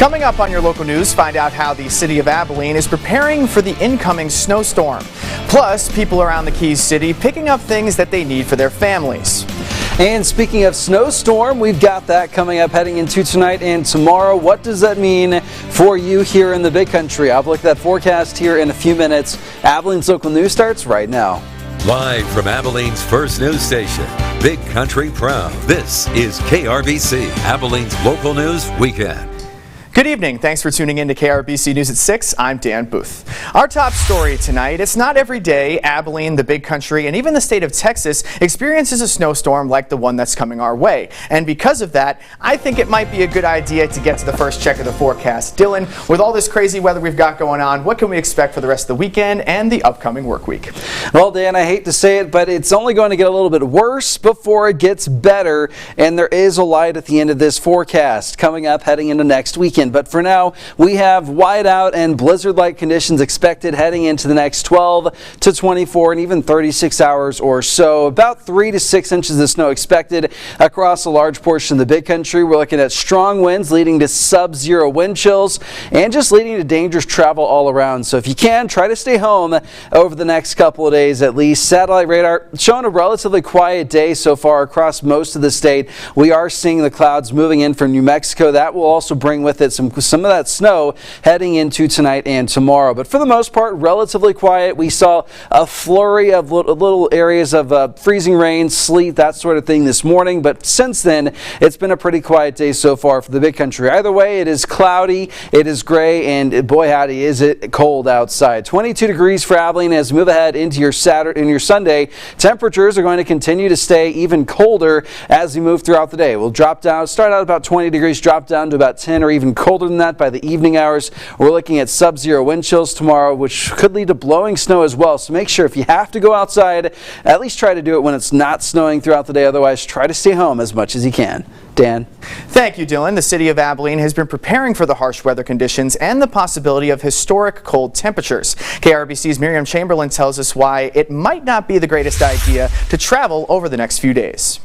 Coming up on your local news, find out how the city of Abilene is preparing for the incoming snowstorm. Plus, people around the Keys City picking up things that they need for their families. And speaking of snowstorm, we've got that coming up heading into tonight and tomorrow. What does that mean for you here in the Big Country? I'll look at that forecast here in a few minutes. Abilene's local news starts right now. Live from Abilene's first news station, Big Country Proud. This is KRBC, Abilene's local news weekend. Good evening. Thanks for tuning in to KRBC News at 6. I'm Dan Booth. Our top story tonight, it's not every day Abilene, the Big Country, and even the state of Texas experiences a snowstorm like the one that's coming our way. And because of that, I think it might be a good idea to get to the first check of the forecast. Dylan, with all this crazy weather we've got going on, what can we expect for the rest of the weekend and the upcoming work week? Well, Dan, I hate to say it, but it's only going to get a little bit worse before it gets better. And there is a light at the end of this forecast coming up heading into next weekend. But for now, we have whiteout and blizzard-like conditions expected heading into the next 12 to 24 and even 36 hours or so. About 3 to 6 inches of snow expected across a large portion of the Big Country. We're looking at strong winds leading to sub-zero wind chills and just leading to dangerous travel all around. So if you can, try to stay home over the next couple of days at least. Satellite radar showing a relatively quiet day so far across most of the state. We are seeing the clouds moving in from New Mexico. That will also bring with it some of that snow heading into tonight and tomorrow. But for the most part, relatively quiet. We saw a flurry of little areas of freezing rain, sleet, that sort of thing this morning. But since then, it's been a pretty quiet day so far for the Big Country. Either way, it is cloudy, it is gray, and boy howdy is it cold outside. 22 degrees for Abilene as we move ahead into your Saturday and your Sunday. Temperatures are going to continue to stay even colder as we move throughout the day. We'll drop down, start out about 20 degrees, drop down to about 10 or even colder than that by the evening hours. We're looking at sub-zero wind chills tomorrow, which could lead to blowing snow as well. So make sure if you have to go outside, at least try to do it when it's not snowing throughout the day. Otherwise, try to stay home as much as you can. Dan. Thank you, Dylan. The city of Abilene has been preparing for the harsh weather conditions and the possibility of historic cold temperatures. KRBC's Miriam Chamberlain tells us why it might not be the greatest idea to travel over the next few days.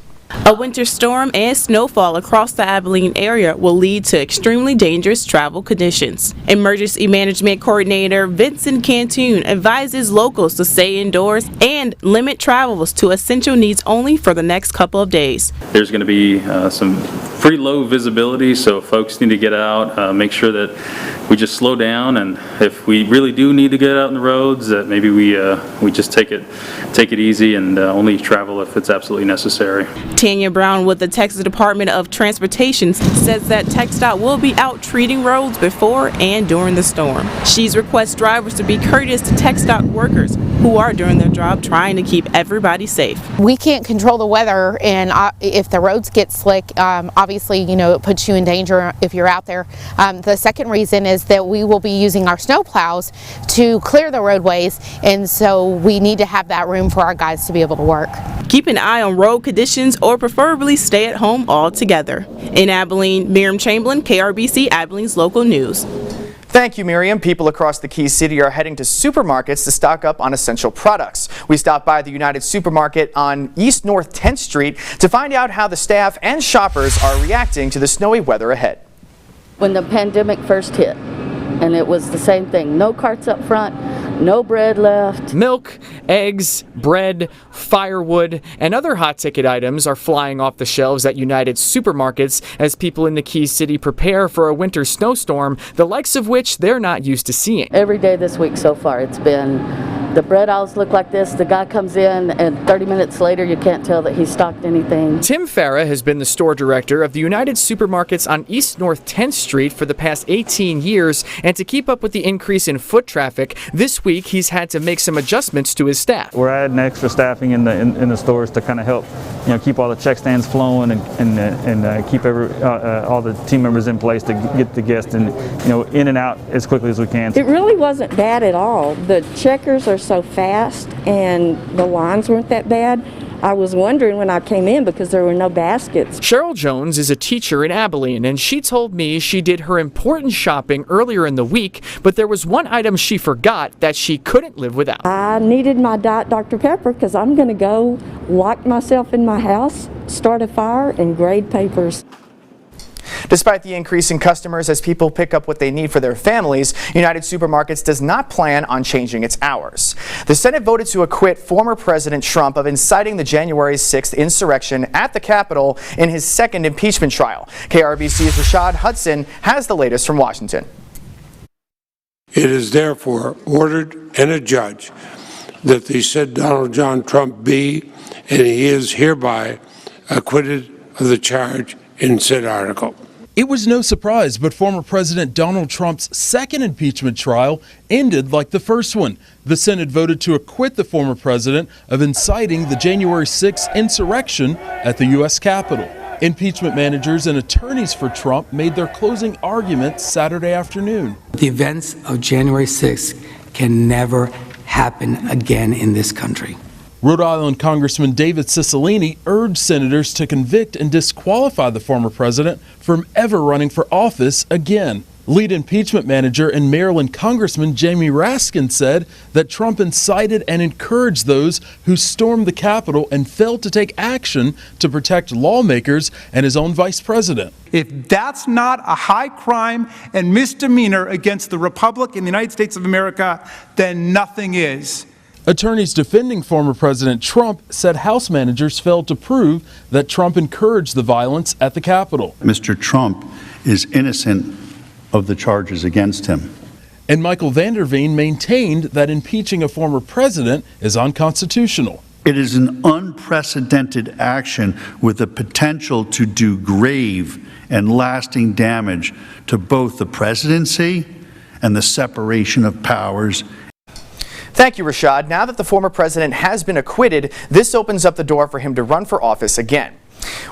A winter storm and snowfall across the Abilene area will lead to extremely dangerous travel conditions. Emergency Management Coordinator Vincent Cantoon advises locals to stay indoors and limit travels to essential needs only for the next couple of days. There's going to be some pretty low visibility, so folks need to get out, make sure that we just slow down, and if we really do need to get out on the roads, that maybe we just take it easy and only travel if it's absolutely necessary. Tanya Brown with the Texas Department of Transportation says that TxDOT will be out treating roads before and during the storm. She requests drivers to be courteous to TxDOT workers who are doing their job trying to keep everybody safe. We can't control the weather, and if the roads get slick, obviously, it puts you in danger if you're out there. The second reason is that we will be using our snow plows to clear the roadways, and so we need to have that room for our guys to be able to work. Keep an eye on road conditions or preferably stay at home altogether. In Abilene, Miriam Chamberlain, KRBC, Abilene's local news. Thank you, Miriam. People across the Keys City are heading to supermarkets to stock up on essential products. We stopped by the United Supermarket on East North 10th Street to find out how the staff and shoppers are reacting to the snowy weather ahead. When the pandemic first hit, and it was the same thing, no carts up front, no bread left. Milk, eggs, bread, firewood, and other hot ticket items are flying off the shelves at United Supermarkets as people in the Keys City prepare for a winter snowstorm, the likes of which they're not used to seeing. Every day this week so far, it's been the bread aisles look like this. The guy comes in and 30 minutes later you can't tell that he stocked anything. Tim Farah has been the store director of the United Supermarkets on East North 10th Street for the past 18 years, and to keep up with the increase in foot traffic, this week he's had to make some adjustments to his staff. We're adding extra staffing in the stores to kind of help, keep all the check stands flowing and keep all the team members in place to get the guests in and out as quickly as we can. It really wasn't bad at all. The checkers are so fast and the lines weren't that bad. I was wondering when I came in because there were no baskets. Cheryl Jones is a teacher in Abilene, and she told me she did her important shopping earlier in the week, but there was one item she forgot that she couldn't live without. I needed my Diet Dr. Pepper because I'm going to go lock myself in my house, start a fire, and grade papers. Despite the increase in customers as people pick up what they need for their families, United Supermarkets does not plan on changing its hours. The Senate voted to acquit former President Trump of inciting the January 6th insurrection at the Capitol in his second impeachment trial. KRBC's Rashad Hudson has the latest from Washington. It is therefore ordered and adjudged that the said Donald John Trump be, and he is hereby acquitted of the charge in said article. It was no surprise, but former President Donald Trump's second impeachment trial ended like the first one. The Senate voted to acquit the former president of inciting the January 6th insurrection at the U.S. Capitol. Impeachment managers and attorneys for Trump made their closing arguments Saturday afternoon. The events of January 6th can never happen again in this country. Rhode Island Congressman David Cicilline urged senators to convict and disqualify the former president from ever running for office again. Lead impeachment manager and Maryland Congressman Jamie Raskin said that Trump incited and encouraged those who stormed the Capitol and failed to take action to protect lawmakers and his own vice president. If that's not a high crime and misdemeanor against the Republic in the United States of America, then nothing is. Attorneys defending former President Trump said House managers failed to prove that Trump encouraged the violence at the Capitol. Mr. Trump is innocent of the charges against him. And Michael Vanderveen maintained that impeaching a former president is unconstitutional. It is an unprecedented action with the potential to do grave and lasting damage to both the presidency and the separation of powers. Thank you, Rashad. Now that the former president has been acquitted, this opens up the door for him to run for office again.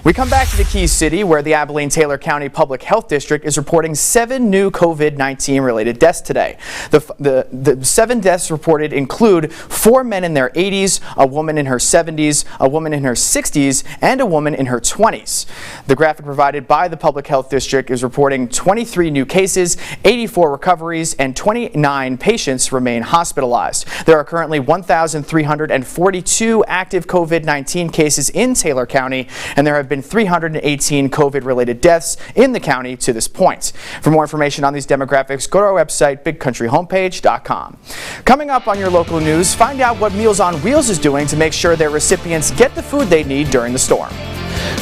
We come back to the Keys City, where the Abilene-Taylor County Public Health District is reporting 7 new COVID-19 related deaths today. The 7 deaths reported include 4 men in their 80s, a woman in her 70s, a woman in her 60s, and a woman in her 20s. The graphic provided by the Public Health District is reporting 23 new cases, 84 recoveries, and 29 patients remain hospitalized. There are currently 1,342 active COVID-19 cases in Taylor County, and there have been 318 COVID-related deaths in the county to this point. For more information on these demographics, go to our website, bigcountryhomepage.com. Coming up on your local news, find out what Meals on Wheels is doing to make sure their recipients get the food they need during the storm.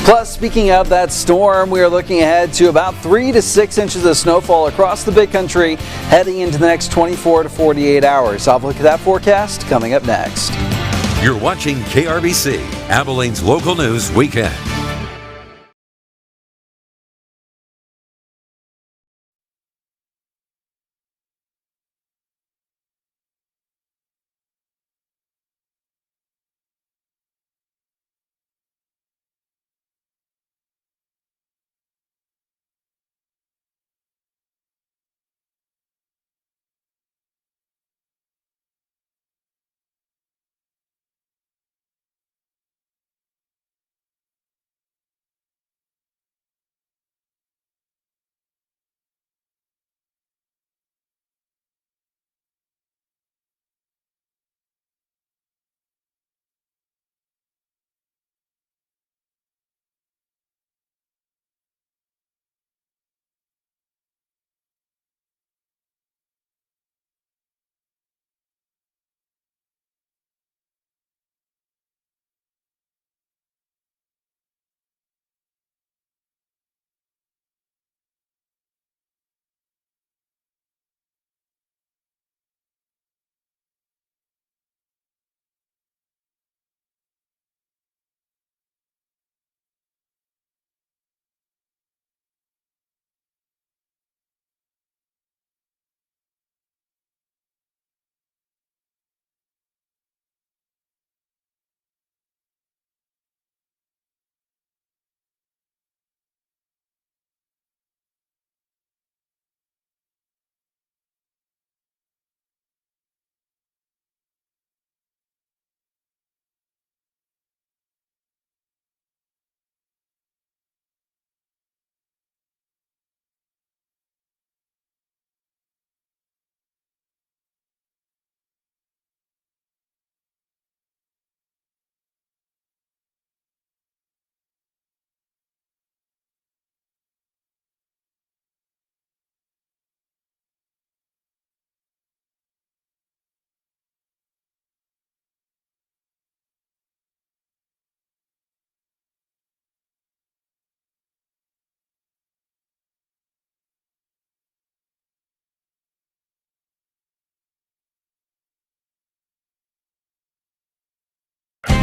Plus, speaking of that storm, we are looking ahead to about 3 to 6 inches of snowfall across the big country heading into the next 24 to 48 hours. I'll look at that forecast coming up next. You're watching KRBC, Abilene's local news weekend.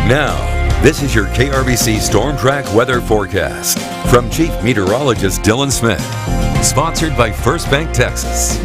Now, this is your KRBC Storm Track weather forecast from Chief Meteorologist Dylan Smith. Sponsored by First Bank Texas.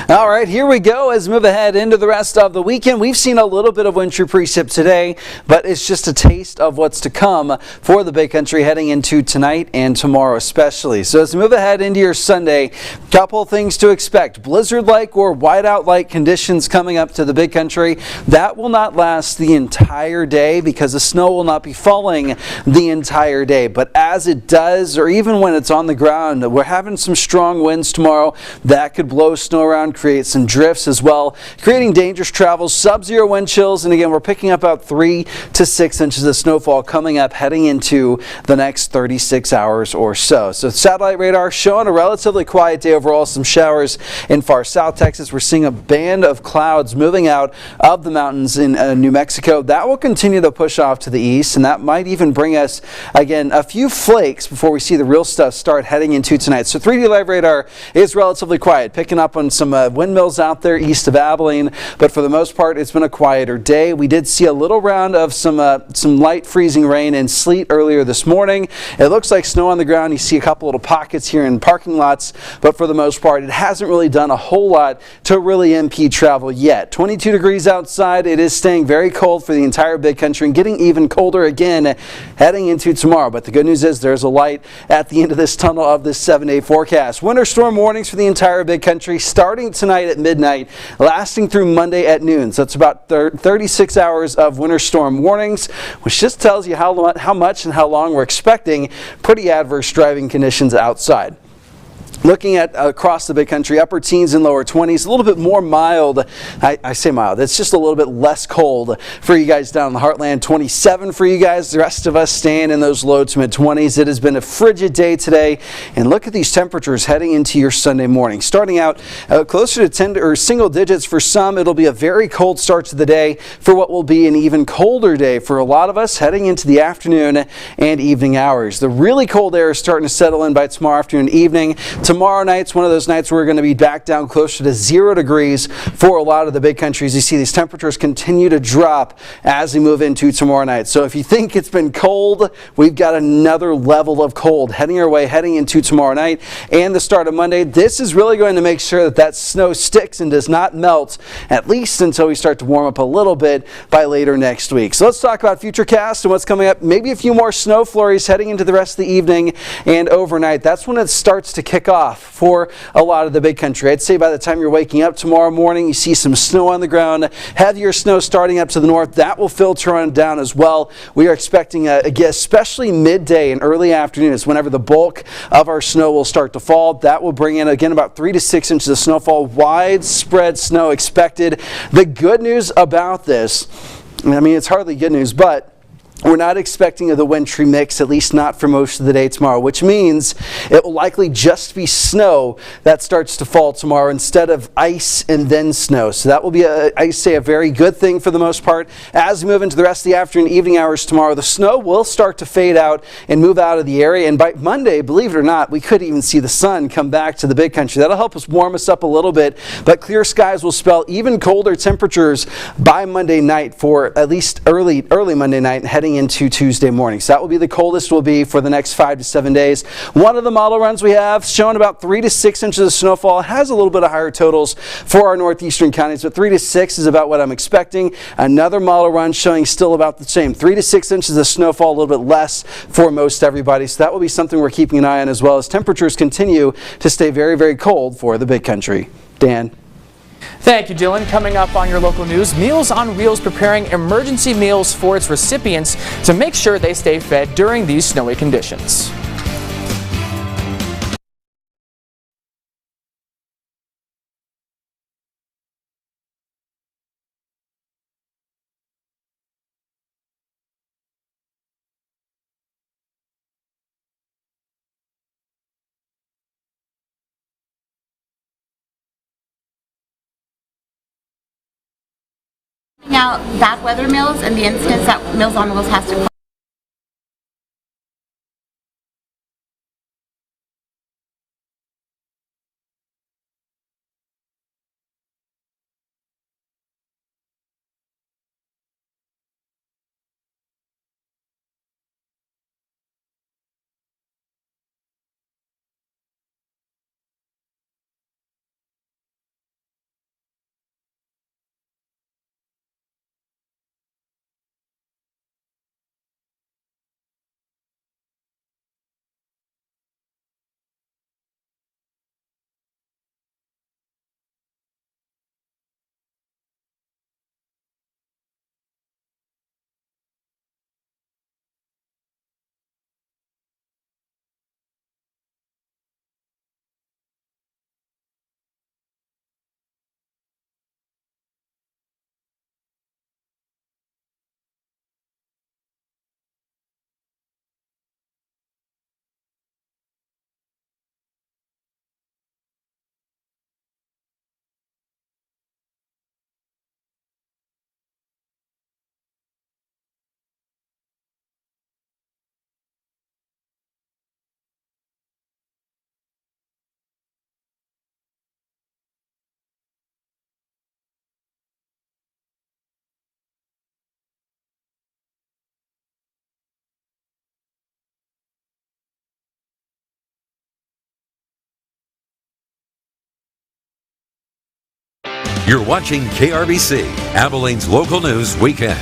All right, here we go as we move ahead into the rest of the weekend. We've seen a little bit of wintry precip today, but it's just a taste of what's to come for the Big Country heading into tonight and tomorrow especially. So as we move ahead into your Sunday, couple things to expect. Blizzard-like or whiteout-like conditions coming up to the Big Country. That will not last the entire day because the snow will not be falling the entire day. But as it does, or even when it's on the ground, we're having some strong winds tomorrow. That could blow snow around, create some drifts as well, creating dangerous travel, sub-zero wind chills, and again, we're picking up about 3 to 6 inches of snowfall coming up heading into the next 36 hours or so. So satellite radar showing a relatively quiet day overall, some showers in far south Texas. We're seeing a band of clouds moving out of the mountains in New Mexico. That will continue to push off to the east, and that might even bring us, again, a few flakes before we see the real stuff start heading into tonight. So 3D live radar is relatively quiet, picking up on some windmills out there east of Abilene, but for the most part it's been a quieter day. We did see a little round of some light freezing rain and sleet earlier this morning. It looks like snow on the ground. You see a couple little pockets here in parking lots, but for the most part it hasn't really done a whole lot to really impede travel yet. 22 degrees outside. It is staying very cold for the entire Big Country and getting even colder again heading into tomorrow, but the good news is there's a light at the end of this tunnel of this 7-day forecast. Winter storm warnings for the entire Big Country starting tonight at midnight, lasting through Monday at noon. So it's about 36 hours of winter storm warnings, which just tells you how much and how long we're expecting pretty adverse driving conditions outside. Looking at across the Big Country, upper teens and lower 20s, a little bit more mild. I say mild, it's just a little bit less cold for you guys down in the heartland. 27 for you guys, the rest of us staying in those low to mid 20s. It has been a frigid day today, and look at these temperatures heading into your Sunday morning. Starting out closer to 10 or single digits for some, it'll be a very cold start to the day for what will be an even colder day for a lot of us heading into the afternoon and evening hours. The really cold air is starting to settle in by tomorrow afternoon and evening. Tomorrow night's one of those nights where we're going to be back down closer to 0 degrees for a lot of the Big Countries. You see these temperatures continue to drop as we move into tomorrow night. So if you think it's been cold, we've got another level of cold heading our way heading into tomorrow night and the start of Monday. This is really going to make sure that that snow sticks and does not melt, at least until we start to warm up a little bit by later next week. So let's talk about futurecast and what's coming up. Maybe a few more snow flurries heading into the rest of the evening and overnight. That's when it starts to kick off for a lot of the Big Country. I'd say by the time you're waking up tomorrow morning, you see some snow on the ground, heavier snow starting up to the north. That will filter on down as well. We are expecting, especially midday and early afternoon is whenever the bulk of our snow will start to fall. That will bring in, again, about 3 to 6 inches of snowfall. Widespread snow expected. The good news about this, I mean, it's hardly good news, but we're not expecting the wintry mix, at least not for most of the day tomorrow, which means it will likely just be snow that starts to fall tomorrow instead of ice and then snow. So that will be, I say, a very good thing for the most part. As we move into the rest of the afternoon, evening hours tomorrow, the snow will start to fade out and move out of the area. And by Monday, believe it or not, we could even see the sun come back to the Big Country. That'll help us warm us up a little bit, but clear skies will spell even colder temperatures by Monday night for at least early Monday night and heading into Tuesday morning. So that will be the coldest will be for the next 5 to 7 days. One of the model runs we have showing about 3 to 6 inches of snowfall. It has a little bit of higher totals for our northeastern counties, but 3 to 6 is about what I'm expecting. Another model run showing still about the same, 3 to 6 inches of snowfall, a little bit less for most everybody. So that will be something we're keeping an eye on as well as temperatures continue to stay very, very cold for the Big Country. Dan. Thank you, Dylan. Coming up on your local news, Meals on Wheels preparing emergency meals for its recipients to make sure they stay fed during these snowy conditions. Out bad weather meals and the instance that Meals on Wheels has to You're watching KRBC, Abilene's local news weekend.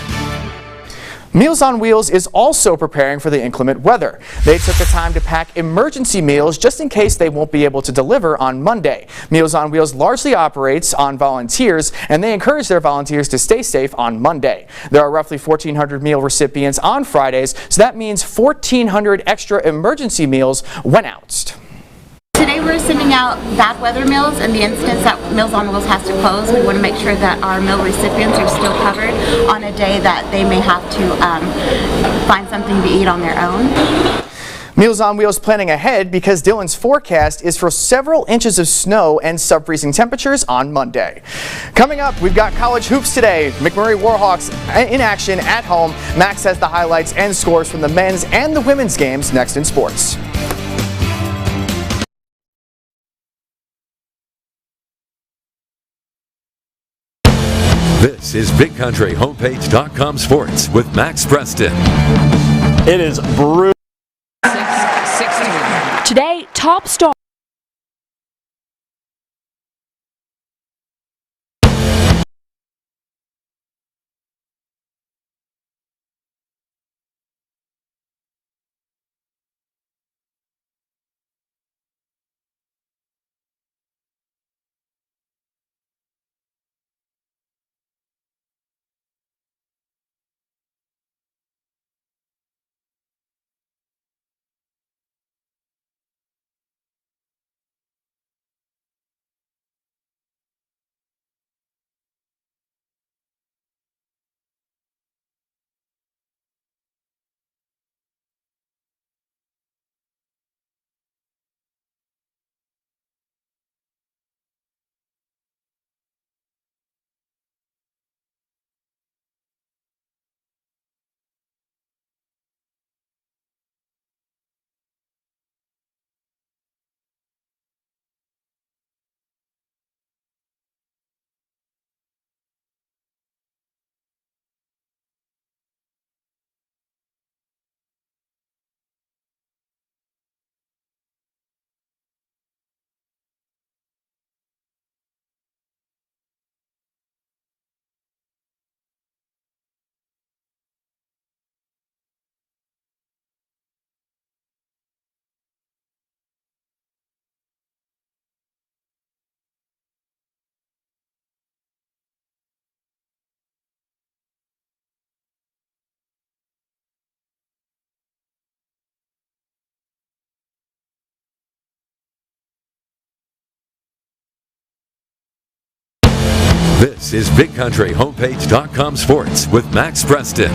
Meals on Wheels is also preparing for the inclement weather. They took the time to pack emergency meals just in case they won't be able to deliver on Monday. Meals on Wheels largely operates on volunteers, and they encourage their volunteers to stay safe on Monday. There are roughly 1,400 meal recipients on Fridays, so that means 1,400 extra emergency meals went out. Today we're sending out bad weather meals. In the instance that Meals on Wheels has to close, we want to make sure that our meal recipients are still covered on a day that they may have to find something to eat on their own. Meals on Wheels planning ahead because Dillon's forecast is for several inches of snow and sub-freezing temperatures on Monday. Coming up, we've got college hoops today. McMurray Warhawks in action at home. Max has the highlights and scores from the men's and the women's games next in sports. This is BigCountryHomepage.com Sports with Max Preston. It is brutal. Today, top star. This is BigCountryHomepage.com Sports with Max Preston.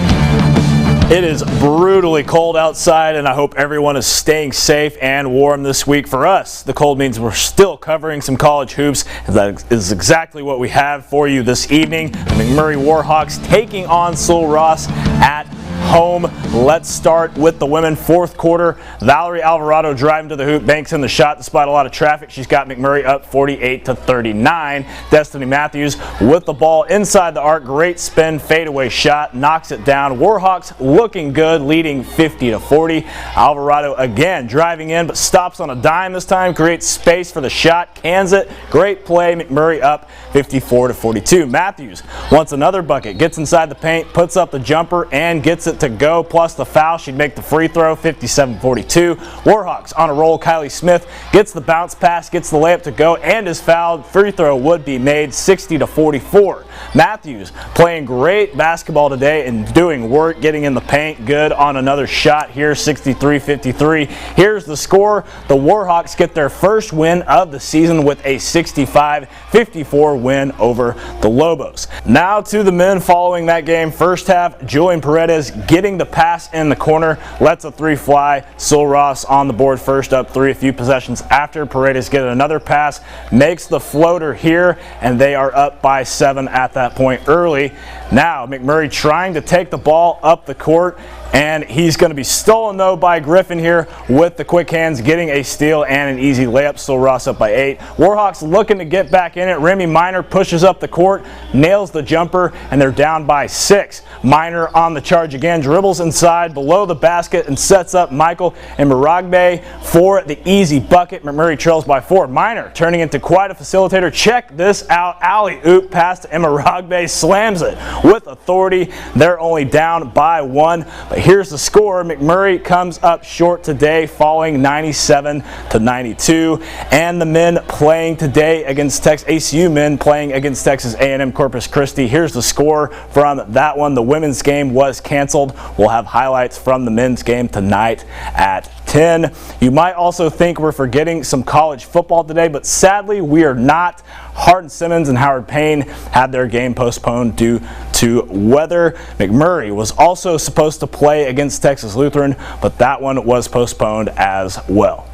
It is brutally cold outside, and I hope everyone is staying safe and warm this week. For us, the cold means we're still covering some college hoops, and that is exactly what we have for you this evening. The McMurray Warhawks taking on Sul Ross at home. Let's start with the women. Fourth quarter, Valerie Alvarado driving to the hoop, banks in the shot despite a lot of traffic. She's got McMurray up 48-39. Destiny Matthews with the ball inside the arc, great spin fadeaway shot, knocks it down. Warhawks looking good, leading 50-40. Alvarado again driving in, but stops on a dime this time, creates space for the shot, cans it. Great play, McMurray up 54-42. Matthews wants another bucket, gets inside the paint, puts up the jumper, and gets it to go, plus the foul. She'd make the free throw, 57-42. Warhawks on a roll. Kylie Smith gets the bounce pass, gets the layup to go, and is fouled. Free throw would be made, 60-44. Matthews playing great basketball today and doing work, getting in the paint, good on another shot here, 63-53. Here's the score. The Warhawks get their first win of the season with a 65-54 win over the Lobos. Now to the men following that game. First half, Julian Paredes getting the pass in the corner, lets a three fly. Sul Ross on the board first, up three. A few possessions after, Paredes get another pass, makes the floater here, and they are up by 7 at that point early. Now McMurray trying to take the ball up the court, And he's going to be stolen, though, by Griffin here with the quick hands, getting a steal and an easy layup. Still Ross up by 8. Warhawks looking to get back in it. Remy Minor pushes up the court, nails the jumper, and they're down by 6. Minor on the charge again, dribbles inside below the basket and sets up Michael and Maragbe for the easy bucket. McMurray trails by 4. Minor turning into quite a facilitator. Check this out. Alley-oop pass to Maragbe, slams it with authority. They're only down by 1. But here's the score. McMurray comes up short today, falling 97-92. And the men playing today against ACU men playing against Texas A&M Corpus Christi. Here's the score from that one. The women's game was canceled. We'll have highlights from the men's game tonight at 10. You might also think we're forgetting some college football today, but sadly we are not. Hardin Simmons and Howard Payne had their game postponed due to weather. McMurray was also supposed to play against Texas Lutheran, but that one was postponed as well.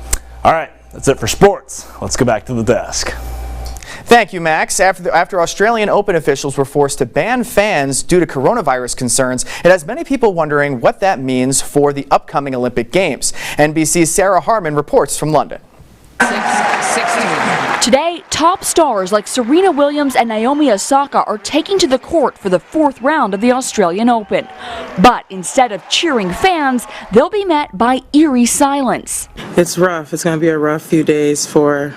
All right, that's it for sports. Let's go back to the desk. Thank you, Max. After Australian Open officials were forced to ban fans due to coronavirus concerns, it has many people wondering what that means for the upcoming Olympic Games. NBC's Sarah Harmon reports from London. Today, top stars like Serena Williams and Naomi Osaka are taking to the court for the 4th round of the Australian Open. But instead of cheering fans, they'll be met by eerie silence. It's rough. It's going to be a rough few days for,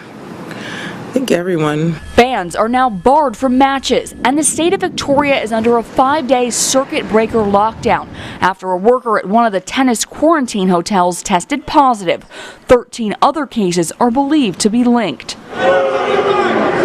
I think, everyone. Fans are now barred from matches, and the state of Victoria is under a 5-day circuit breaker lockdown after a worker at one of the tennis quarantine hotels tested positive. 13 other cases are believed to be linked.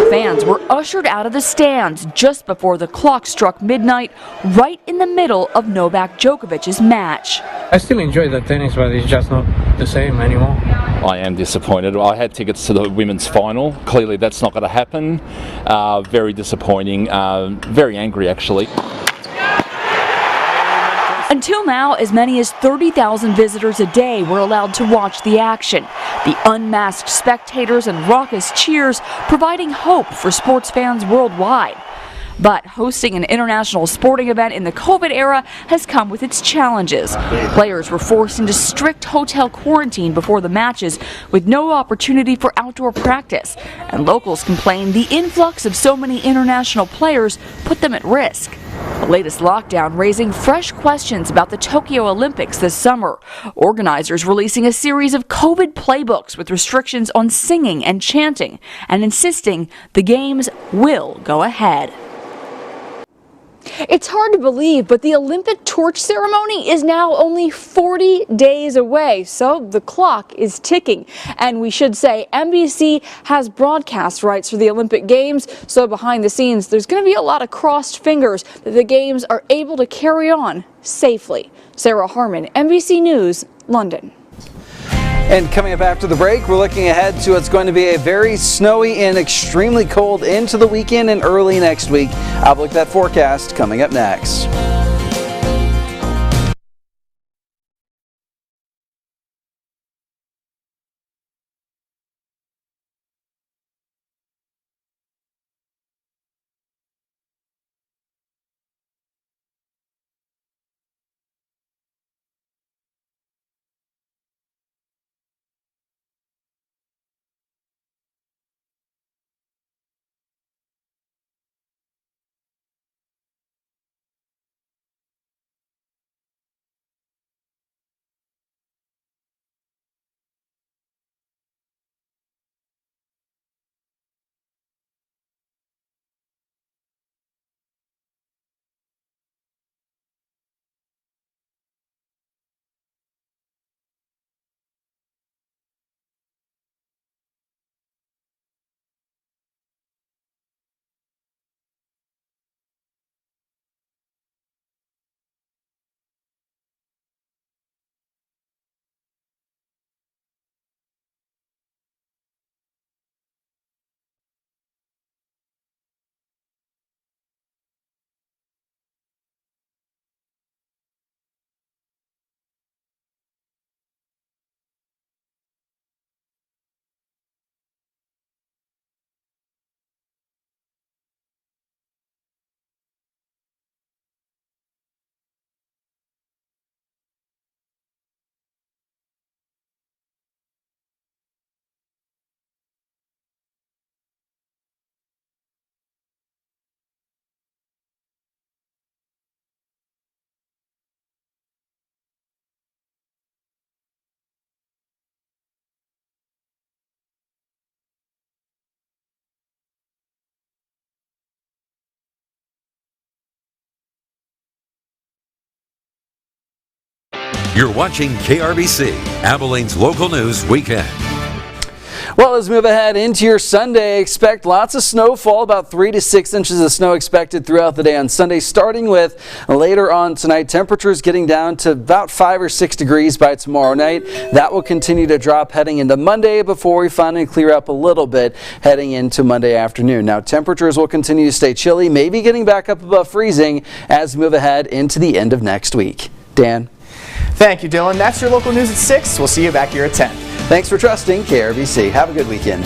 Fans were ushered out of the stands just before the clock struck midnight, right in the middle of Novak Djokovic's match. I still enjoy the tennis, but it's just not the same anymore. I am disappointed. I had tickets to the women's final. Clearly that's not going to happen. Very disappointing. Very angry, actually. Until now, as many as 30,000 visitors a day were allowed to watch the action. The unmasked spectators and raucous cheers providing hope for sports fans worldwide. But hosting an international sporting event in the COVID era has come with its challenges. Players were forced into strict hotel quarantine before the matches with no opportunity for outdoor practice. And locals complain the influx of so many international players put them at risk. The latest lockdown raising fresh questions about the Tokyo Olympics this summer. Organizers releasing a series of COVID playbooks with restrictions on singing and chanting and insisting the games will go ahead. It's hard to believe, but the Olympic torch ceremony is now only 40 days away, so the clock is ticking. And we should say NBC has broadcast rights for the Olympic Games, so behind the scenes there's going to be a lot of crossed fingers that the Games are able to carry on safely. Sarah Harmon, NBC News, London. And coming up after the break, we're looking ahead to what's going to be a very snowy and extremely cold into the weekend and early next week. I'll look at that forecast coming up next. You're watching KRBC, Abilene's local news weekend. Well, let's move ahead into your Sunday. Expect lots of snowfall, about 3 to 6 inches of snow expected throughout the day on Sunday, starting with later on tonight. Temperatures getting down to about 5 or 6 degrees by tomorrow night. That will continue to drop heading into Monday before we finally clear up a little bit heading into Monday afternoon. Now, temperatures will continue to stay chilly, maybe getting back up above freezing as we move ahead into the end of next week. Dan? Thank you, Dylan. That's your local news at 6. We'll see you back here at 10. Thanks for trusting KRBC. Have a good weekend.